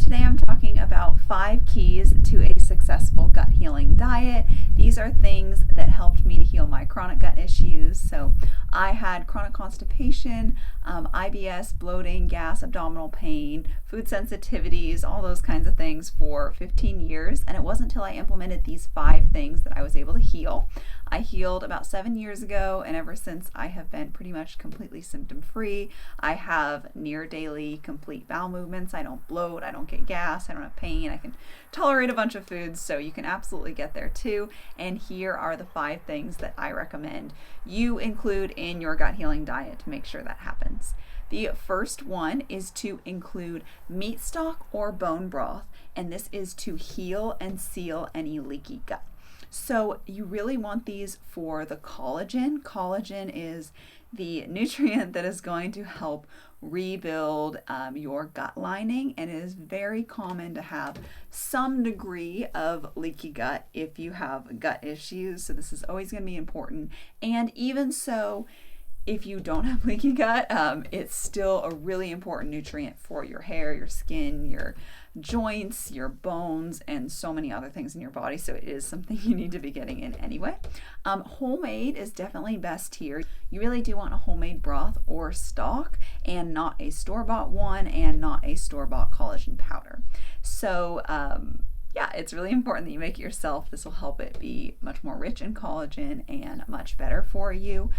Today I'm talking about 5 keys to a successful gut healing diet. These are things that helped me to heal my chronic gut issues. So I had chronic constipation, IBS, bloating, gas, abdominal pain, food sensitivities, all those kinds of things for 15 years. And it wasn't until I implemented these 5 things that I was able to heal. I healed about 7 years ago, and ever since I have been pretty much completely symptom free. I have near daily complete bowel movements. I don't bloat, I don't get gas, I don't have pain, I can tolerate a bunch of foods, so you can absolutely get there too. And here are the 5 things that I recommend you include in your gut healing diet to make sure that happens. The first one is to include meat stock or bone broth, and this is to heal and seal any leaky gut. So you really want these for the collagen. Collagen is the nutrient that is going to help rebuild your gut lining, and it is very common to have some degree of leaky gut if you have gut issues. So this is always going to be important. And even so, if you don't have leaky gut, it's still a really important nutrient for your hair, your skin, your joints, your bones, and so many other things in your body. So it is something you need to be getting in anyway. Homemade is definitely best here. You really do want a homemade broth or stock, and not a store-bought one, and not a store-bought collagen powder. So yeah, it's really important that you make it yourself. This will help it be much more rich in collagen and much better for you.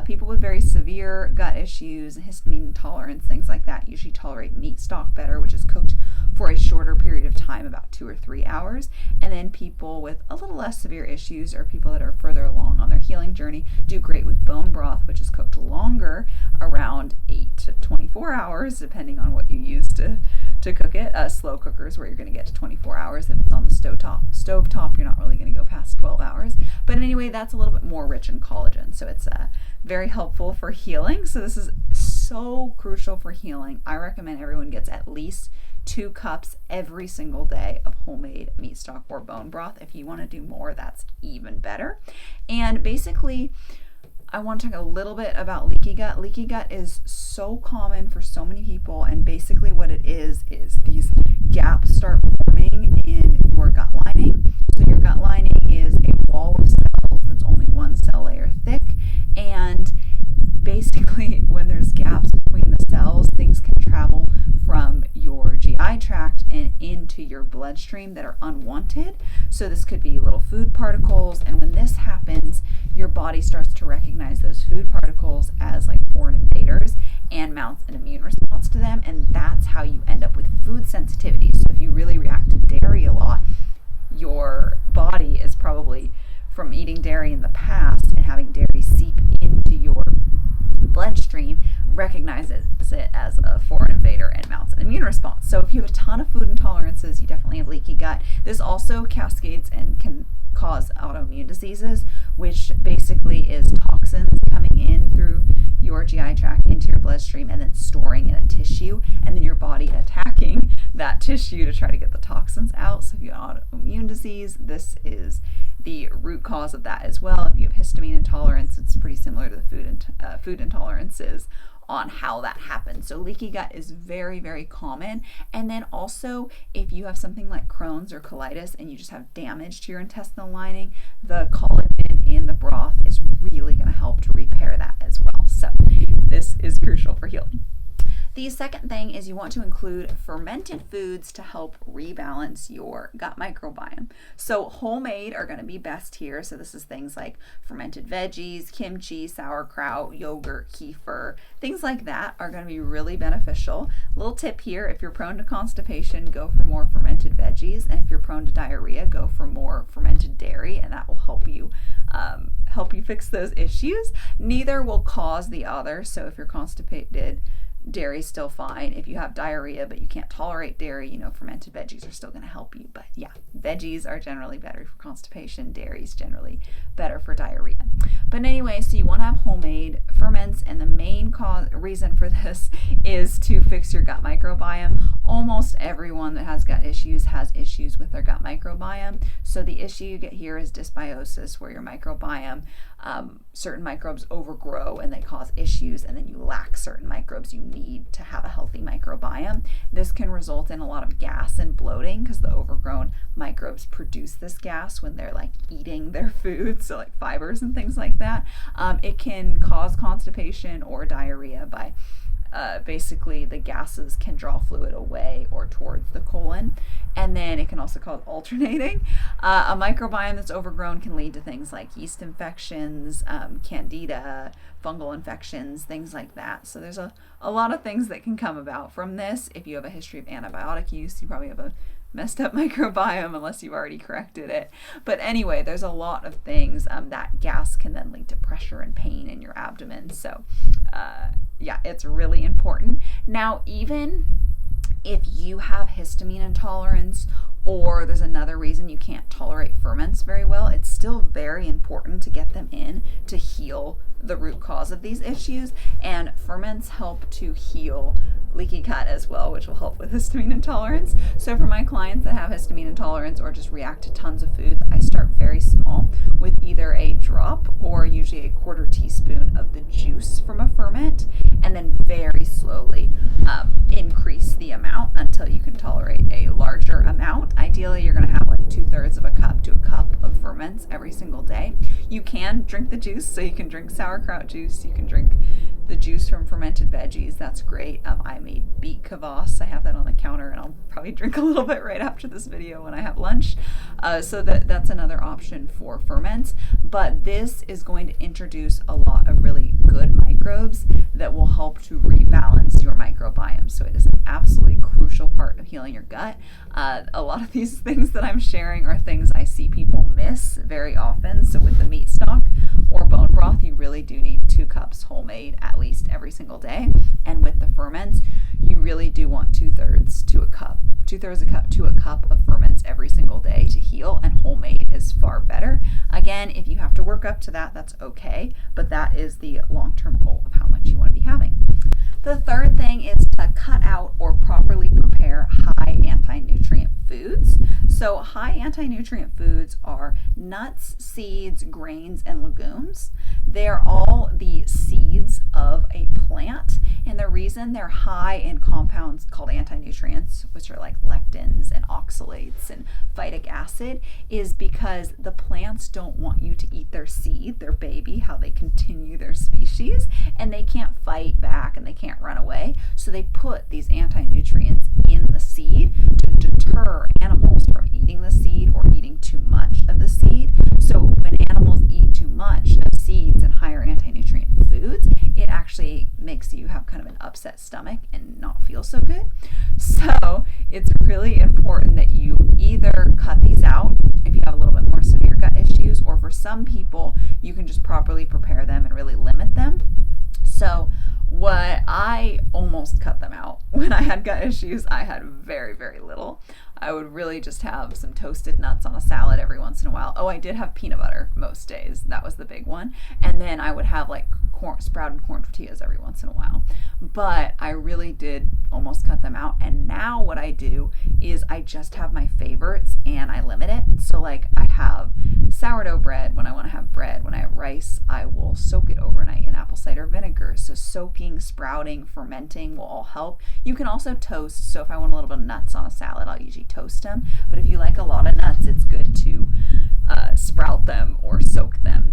People with very severe gut issues, histamine intolerance, things like that, usually tolerate meat stock better, which is cooked for a shorter period of time, about 2 or 3 hours. And then people with a little less severe issues, or people that are further along on their healing journey, do great with bone broth, which is cooked longer, around 8 to 24 hours, depending on what you use to cook it. Slow cookers, where you're going to get to 24 hours. If it's on the stovetop, you're not really going to go past 12 hours. But anyway, that's a little bit more rich in collagen, so it's very helpful for healing. So this is so crucial for healing. I recommend everyone gets at least 2 cups every single day of homemade meat stock or bone broth. If you want to do more, that's even better. And basically, I want to talk a little bit about leaky gut. Leaky gut is so common for so many people, and basically what it is these gaps start forming in your gut lining. So your gut lining is a wall of cells that's only 1 cell layer thick, and basically when there's gaps between the cells, things can travel from your GI tract and into your bloodstream that are unwanted. So this could be little food particles, and when this happens, your body starts to recognize those food particles as like foreign invaders and mounts an immune response to them, and that's how you end up with food sensitivity. So if you really react to dairy a lot, your body is probably from eating dairy in the past and having dairy seep into your bloodstream, recognizes it as a foreign invader and mounts an immune response. So if you have a ton of food intolerances, you definitely have leaky gut. This also cascades and can cause autoimmune diseases, which basically is toxins coming in through your GI tract into your bloodstream and then storing in a tissue, and then your body attacking that tissue to try to get the toxins out. So if you have autoimmune disease, this is the root cause of that as well. If you have histamine intolerance, it's pretty similar to the food intolerances on how that happens. So leaky gut is very, very common. And then also, if you have something like Crohn's or colitis and you just have damage to your intestinal lining, the collagen in the broth is really going to help to repair that as well. So this is crucial for healing. The second thing is you want to include fermented foods to help rebalance your gut microbiome. So homemade are going to be best here. So this is things like fermented veggies, kimchi, sauerkraut, yogurt, kefir, things like that are going to be really beneficial. Little tip here, if you're prone to constipation, go for more fermented veggies. And if you're prone to diarrhea, go for more fermented dairy, and that will help you fix those issues. Neither will cause the other. So if you're constipated, dairy is still fine. If you have diarrhea but you can't tolerate dairy, fermented veggies are still going to help you. But yeah, veggies are generally better for constipation. Dairy is generally better for diarrhea. But anyway, so you want to have homemade ferments, and the main reason for this is to fix your gut microbiome. Almost everyone that has gut issues has issues with their gut microbiome. So the issue you get here is dysbiosis, where your microbiome, certain microbes overgrow and they cause issues, and then you lack certain microbes you lead to have a healthy microbiome. This can result in a lot of gas and bloating because the overgrown microbes produce this gas when they're like eating their food, so like fibers and things like that. It can cause constipation or diarrhea by basically the gases can draw fluid away or towards the colon, and then it can also cause alternating. A microbiome that's overgrown can lead to things like yeast infections, candida, fungal infections, things like that. So there's a lot of things that can come about from this. If you have a history of antibiotic use, you probably have a messed up microbiome unless you've already corrected it. But anyway, there's a lot of things. That gas can then lead to pressure and pain in your abdomen. So yeah, it's really important. Now, even if you have histamine intolerance or there's another reason you can't tolerate ferments very well, it's still very important to get them in to heal the root cause of these issues. And ferments help to heal leaky gut as well, which will help with histamine intolerance. So for my clients that have histamine intolerance or just react to tons of foods, I start very small with either a drop or usually a quarter teaspoon of the juice from a ferment, and then very slowly increase the amount until you can tolerate a larger amount. Ideally, you're going to have like 2/3 of a cup to a cup of ferments every single day. You can drink the juice, so you can drink sauerkraut juice, you can drink the juice from fermented veggies. That's great. I made beet kvass. I have that on the counter, and I'll probably drink a little bit right after this video when I have lunch. So that's another option for ferments. But this is going to introduce a lot of really good microbes that will help to rebalance your microbiome. So it is an absolutely crucial part of healing your gut. A lot of these things that I'm sharing are things I see people miss very often. So with the meat stock or bone broth, you really do need 2 cups whole made at least every single day. And with the ferments, you really do want 2/3 to a cup. 2/3 a cup to a cup of ferments every single day to heal, and homemade is far better. Again, if you have to work up to that, that's okay, but that is the long-term goal of how much you want to be having. The third thing is to cut out or properly prepare high anti-nutrient foods. So high anti-nutrient foods are nuts, seeds, grains, and legumes. They're all the seeds of a plant, and the reason they're high in compounds called anti-nutrients, which are like lectins and oxalates and phytic acid, is because the plants don't want you to eat their seed, their baby, how they continue their species, and they can't fight back and they can't run away. So they put these anti-nutrients in the seed to deter animals from eating the seed or eating too much of the seed. So when animals eat too much of seeds and higher anti-nutrient foods, it actually makes you have kind of an upset stomach and not feel so good. So it's really important that you either cut these out if you have a little bit more severe gut issues, or for some people, you can just properly prepare them and really limit them. So what I almost cut them out when I had gut issues. I had very, very little. I would really just have some toasted nuts on a salad every once in a while. Oh, I did have peanut butter most days. That was the big one. And then I would have like sprouted corn tortillas every once in a while. But I really did almost cut them out. And now what I do is I just have my favorites and I limit it. So like I have sourdough bread when I want to have bread. When I have rice, I will soak it overnight in apple cider vinegar. So soaking, sprouting, fermenting will all help. You can also toast. So if I want a little bit of nuts on a salad, I'll usually toast them. But if you like a lot of nuts, it's good to sprout them or soak them.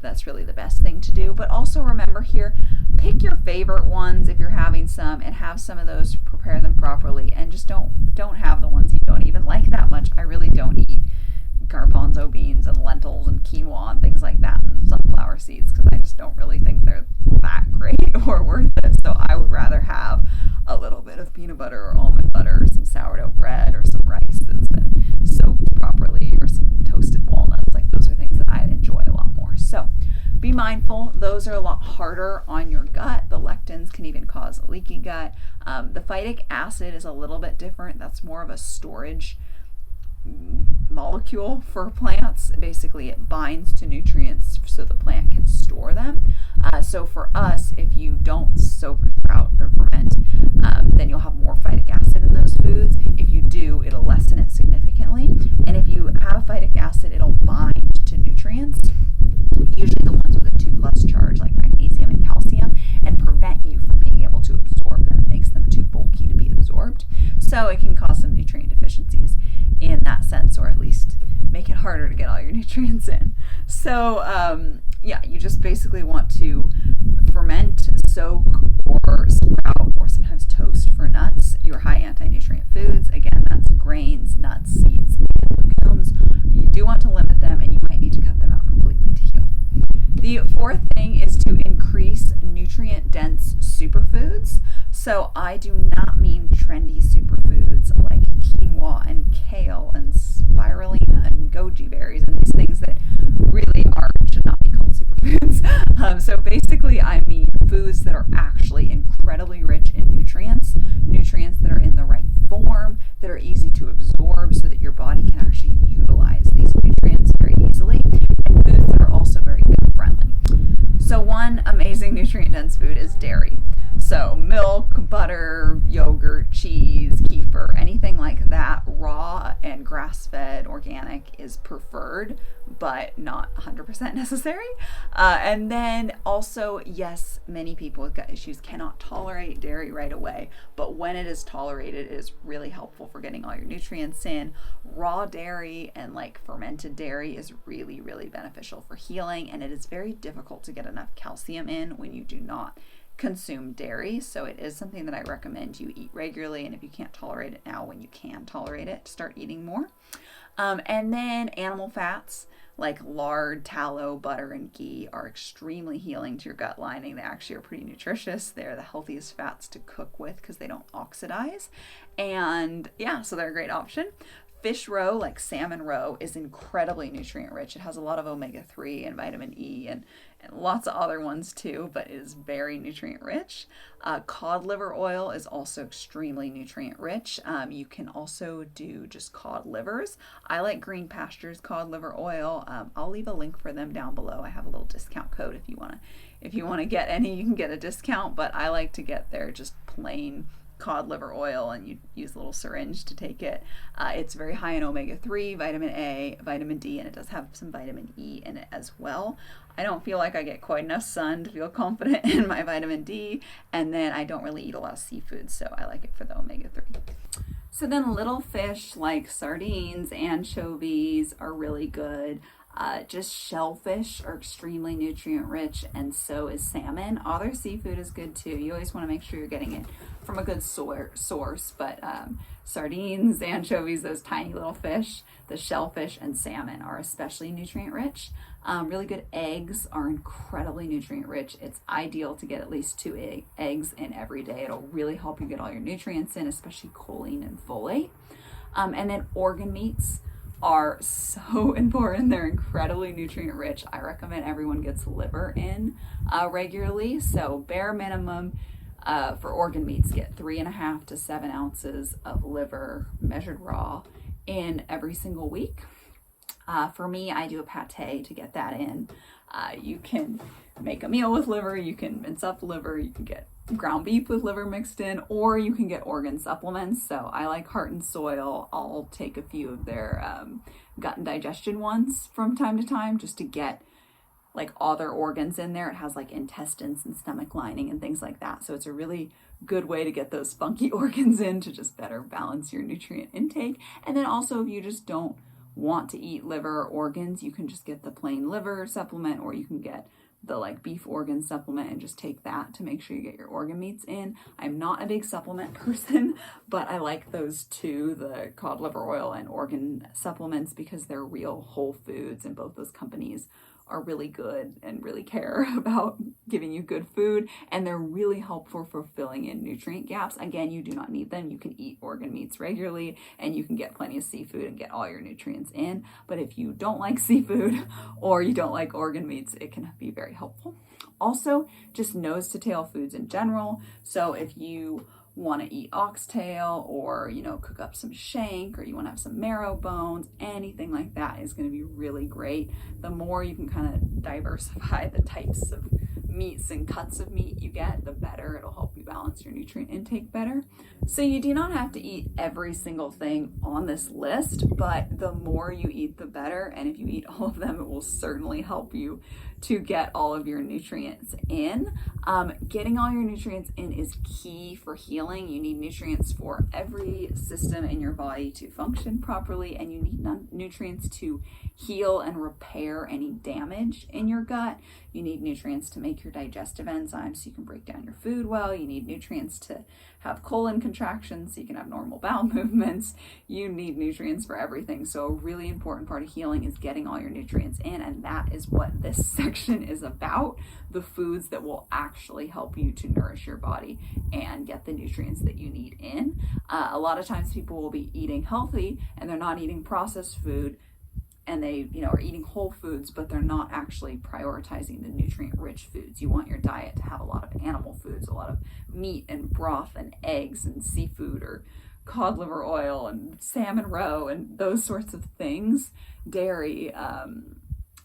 That's really the best thing to do. But also remember here, pick your favorite ones if you're having some, and have some of those, prepare them properly, and just don't have the ones you don't even like that much. I really don't eat garbanzo beans and lentils and quinoa and things like that, and sunflower seeds, because I just don't really think they're that great or worth it. So I would rather have a little bit of peanut butter or almond butter or some sourdough bread or some rice that's been soaked properly, or some toasted walnuts. Like those are things that I enjoy a lot more. So be mindful. Those are a lot harder on your gut. The lectins can even cause leaky gut. The phytic acid is a little bit different. That's more of a storage molecule for plants. Basically, it binds to nutrients so the plant can store them. So for us, if you don't soak or sprout or ferment, then you'll have more phytic acid in those foods. If you do, it'll lessen it significantly. And if you have phytic acid, it'll bind to nutrients, usually the ones with a 2+ charge like magnesium and calcium, and prevent you from being able to absorb can cause some nutrient deficiencies in that sense, or at least make it harder to get all your nutrients in. So yeah, you just basically want to ferment, soak, or sprout, or sometimes toast for nuts, your high anti-nutrient foods. Again, that's grains, nuts, seeds, and legumes. You do want to limit them, and you might need to cut them out completely to heal. The fourth thing is to increase nutrient-dense superfoods. So I do not mean trendy superfoods like quinoa and kale and spirulina and goji berries and these things that really should not be called superfoods. So basically I mean foods that are actually incredibly rich in nutrients that are in the right form, that are easy to absorb so that your body can actually utilize these nutrients very easily, and foods that are also very gut friendly. So one amazing nutrient-dense food is dairy. So milk, butter, yogurt, cheese, kefir, anything like that, raw and grass-fed organic is preferred, but not 100% necessary. And then also, yes, many people with gut issues cannot tolerate dairy right away, but when it is tolerated, it is really helpful for getting all your nutrients in. Raw dairy and like fermented dairy is really, really beneficial for healing, and it is very difficult to get enough calcium in when you do not consume dairy. So it is something that I recommend you eat regularly, and if you can't tolerate it now, when you can tolerate it, start eating more. And then animal fats like lard, tallow, butter, and ghee are extremely healing to your gut lining. They actually are pretty nutritious. They're the healthiest fats to cook with because they don't oxidize. And yeah, so they're a great option. Fish roe, like salmon roe, is incredibly nutrient rich. It has a lot of omega-3 and vitamin E and lots of other ones too, but it is very nutrient rich. Cod liver oil is also extremely nutrient rich. You can also do just cod livers. I like Green Pastures cod liver oil. I'll leave a link for them down below. I have a little discount code if you want to get any, you can get a discount, but I like to get their just plain cod liver oil, and you use a little syringe to take it. It's very high in omega-3, vitamin A, vitamin D, and it does have some vitamin E in it as well. I don't feel like I get quite enough sun to feel confident in my vitamin D, and then I don't really eat a lot of seafood, so I like it for the omega-3. So then little fish like sardines, anchovies are really good. Just shellfish are extremely nutrient rich, and so is salmon. Other seafood is good too. You always want to make sure you're getting it from a good source, but sardines, anchovies, those tiny little fish, the shellfish, and salmon are especially nutrient rich. Really good eggs are incredibly nutrient rich. It's ideal to get at least 2 eggs in every day. It'll really help you get all your nutrients in, especially choline and folate. And then organ meats are so important. They're incredibly nutrient rich. I recommend everyone gets liver in regularly. So bare minimum for organ meats, get 3.5 to 7 ounces of liver measured raw in every single week. For me, I do a pate to get that in. You can make a meal with liver, you can mince up liver, you can get ground beef with liver mixed in, or you can get organ supplements. So I like Heart and Soil. I'll take a few of their gut and digestion ones from time to time just to get like other organs in there. It has like intestines and stomach lining and things like that. So it's a really good way to get those funky organs in to just better balance your nutrient intake. And then also if you just don't want to eat liver or organs, you can just get the plain liver supplement, or you can get the like beef organ supplement and just take that to make sure you get your organ meats in. I'm not a big supplement person, but I like those two, the cod liver oil and organ supplements, because they're real whole foods, and both those companies are really good and really care about giving you good food, and they're really helpful for filling in nutrient gaps. Again, you do not need them. You can eat organ meats regularly, and you can get plenty of seafood and get all your nutrients in. But if you don't like seafood or you don't like organ meats, it can be very helpful. Also, just nose to tail foods in general. So if you want to eat oxtail, or cook up some shank, or you want to have some marrow bones, anything like that is going to be really great. The more you can kind of diversify the types of meats and cuts of meat you get, the better. It'll help you balance your nutrient intake better. So you do not have to eat every single thing on this list, but the more you eat, the better. And if you eat all of them, it will certainly help you to get all of your nutrients in. Getting all your nutrients in is key for healing. You need nutrients for every system in your body to function properly, and you need nutrients to heal and repair any damage in your gut. You need nutrients to make your digestive enzymes so you can break down your food well. You need nutrients to have colon contractions so you can have normal bowel movements. You need nutrients for everything. So a really important part of healing is getting all your nutrients in, and that is what this section is about. The foods that will actually help you to nourish your body and get the nutrients that you need in. A lot of times people will be eating healthy and they're not eating processed food, and they are eating whole foods, but they're not actually prioritizing the nutrient-rich foods. You want your diet to have a lot of animal foods, a lot of meat and broth and eggs and seafood or cod liver oil and salmon roe and those sorts of things. Dairy,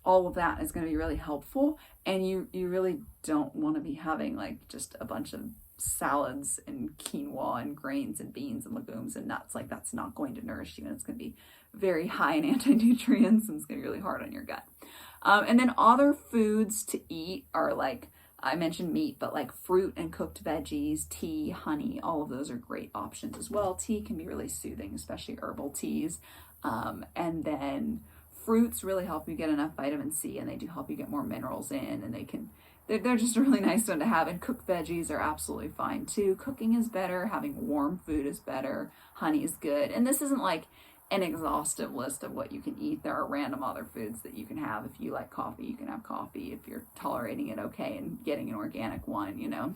all of that is going to be really helpful. And you really don't want to be having like just a bunch of salads and quinoa and grains and beans and legumes and nuts. Like, that's not going to nourish you, and it's going to be very high in anti-nutrients, and it's going to be really hard on your gut. And then other foods to eat are, like I mentioned, meat, but like fruit and cooked veggies, tea, honey, all of those are great options as well. Tea can be really soothing, especially herbal teas. And then fruits really help you get enough vitamin C, and they do help you get more minerals in, and they're just a really nice one to have. And cooked veggies are absolutely fine too. Cooking is better. Having warm food is better. Honey is good. And this isn't like an exhaustive list of what you can eat. There are random other foods that you can have. If you like coffee, you can have coffee. If you're tolerating it okay and getting an organic one,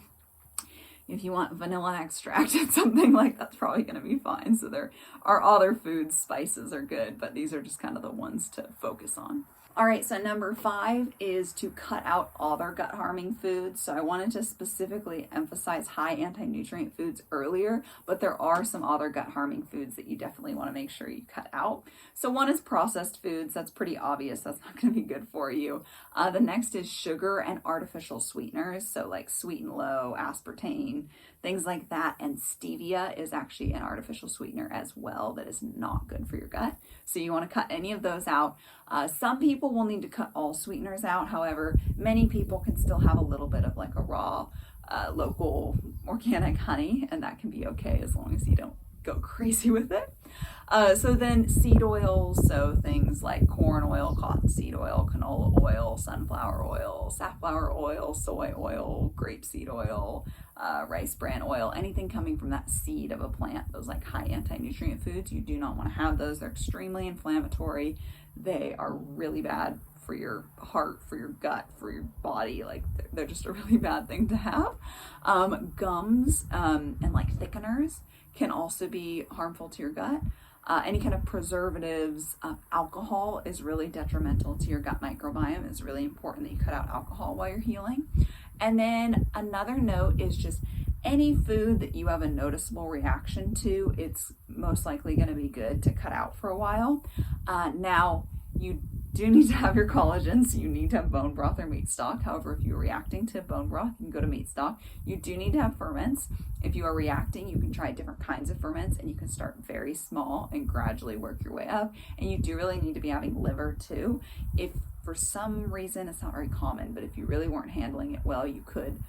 if you want vanilla extract and something like that's probably going to be fine. So there are other foods. Spices are good, but these are just kind of the ones to focus on. All right, so number 5 is to cut out other gut-harming foods. So I wanted to specifically emphasize high anti-nutrient foods earlier, but there are some other gut-harming foods that you definitely want to make sure you cut out. So one is processed foods. That's pretty obvious. That's not going to be good for you. The next is sugar and artificial sweeteners. So like sweet and low, aspartame, things like that. And stevia is actually an artificial sweetener as well that is not good for your gut. So you want to cut any of those out. Some people will need to cut all sweeteners out. However, many people can still have a little bit of like a raw, local organic honey, and that can be okay as long as you don't go crazy with it. So then seed oils, so things like corn oil, cottonseed oil, canola oil, sunflower oil, safflower oil, soy oil, grapeseed oil, rice bran oil, anything coming from that seed of a plant, those like high anti-nutrient foods, you do not want to have those. They're extremely inflammatory. They are really bad for your heart, for your gut, for your body. Like, they're just a really bad thing to have. Gums and like thickeners can also be harmful to your gut. Any kind of preservatives, alcohol is really detrimental to your gut microbiome. It's really important that you cut out alcohol while you're healing. And then another note is just any food that you have a noticeable reaction to, it's most likely going to be good to cut out for a while. Now, you do need to have your collagen, so you need to have bone broth or meat stock. However, if you're reacting to bone broth, you can go to meat stock. You do need to have ferments. If you are reacting, you can try different kinds of ferments, and you can start very small and gradually work your way up. And you do really need to be having liver too. If for some reason, it's not very common, but if you really weren't handling it well, you could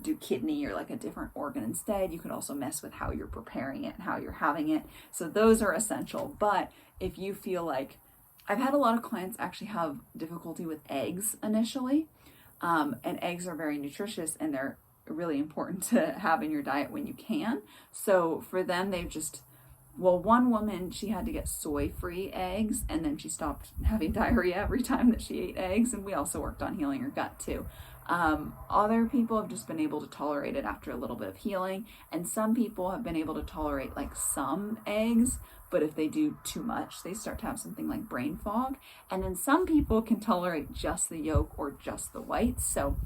do kidney or like a different organ instead. You could also mess with how you're preparing it and how you're having it. So those are essential. But if you feel like, I've had a lot of clients actually have difficulty with eggs initially, and eggs are very nutritious and they're really important to have in your diet when you can. So for them, they've just, one woman, she had to get soy-free eggs, and then she stopped having diarrhea every time that she ate eggs, and we also worked on healing her gut too. Other people have just been able to tolerate it after a little bit of healing, and some people have been able to tolerate like some eggs, but if they do too much, they start to have something like brain fog. And then some people can tolerate just the yolk or just the whites. So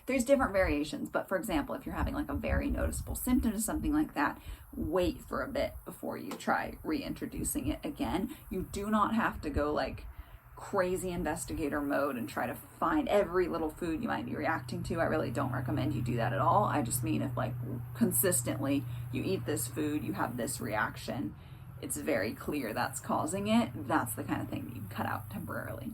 there's different variations, but for example, if you're having like a very noticeable symptom or something like that, wait for a bit before you try reintroducing it again. You do not have to go like crazy investigator mode and try to find every little food you might be reacting to. I really don't recommend you do that at all. I just mean if like consistently you eat this food, you have this reaction, it's very clear that's causing it, that's the kind of thing that you can cut out temporarily.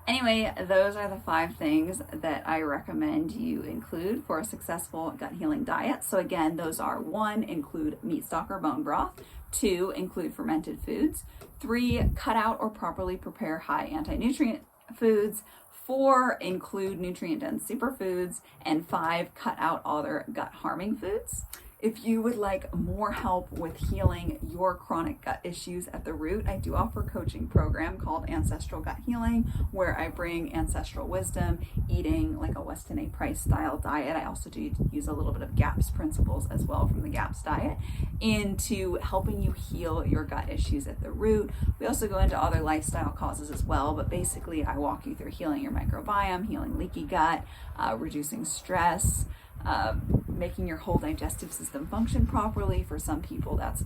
Anyway, those are the 5 things that I recommend you include for a successful gut healing diet. So again, those are: 1, include meat stock or bone broth; 2, include fermented foods; 3, cut out or properly prepare high anti-nutrient foods; 4, include nutrient-dense superfoods; and 5, cut out other gut-harming foods. If you would like more help with healing your chronic gut issues at the root, I do offer a coaching program called Ancestral Gut Healing, where I bring ancestral wisdom, eating like a Weston A. Price style diet. I also do use a little bit of GAPS principles as well from the GAPS diet into helping you heal your gut issues at the root. We also go into other lifestyle causes as well, but basically I walk you through healing your microbiome, healing leaky gut, reducing stress, making your whole digestive system function properly. For some people, that's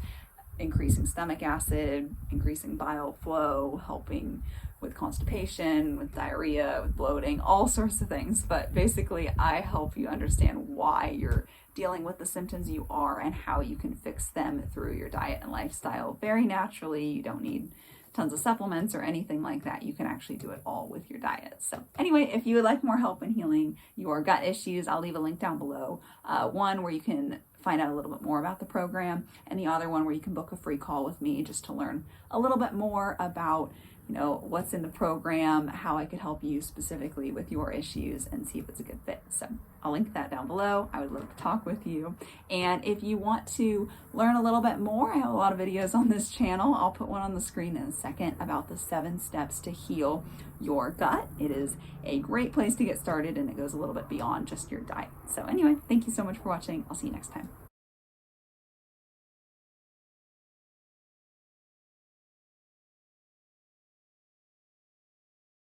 increasing stomach acid, increasing bile flow, helping with constipation, with diarrhea, with bloating, all sorts of things. But basically, I help you understand why you're dealing with the symptoms you are and how you can fix them through your diet and lifestyle very naturally. You don't need tons of supplements or anything like that. You can actually do it all with your diet. So anyway, if you would like more help in healing your gut issues, I'll leave a link down below. One where you can find out a little bit more about the program, and the other one where you can book a free call with me just to learn a little bit more about what's in the program, how I could help you specifically with your issues, and see if it's a good fit. So I'll link that down below. I would love to talk with you. And if you want to learn a little bit more, I have a lot of videos on this channel. I'll put one on the screen in a second about the 7 steps to heal your gut. It is a great place to get started, and it goes a little bit beyond just your diet. So anyway, thank you so much for watching. I'll see you next time.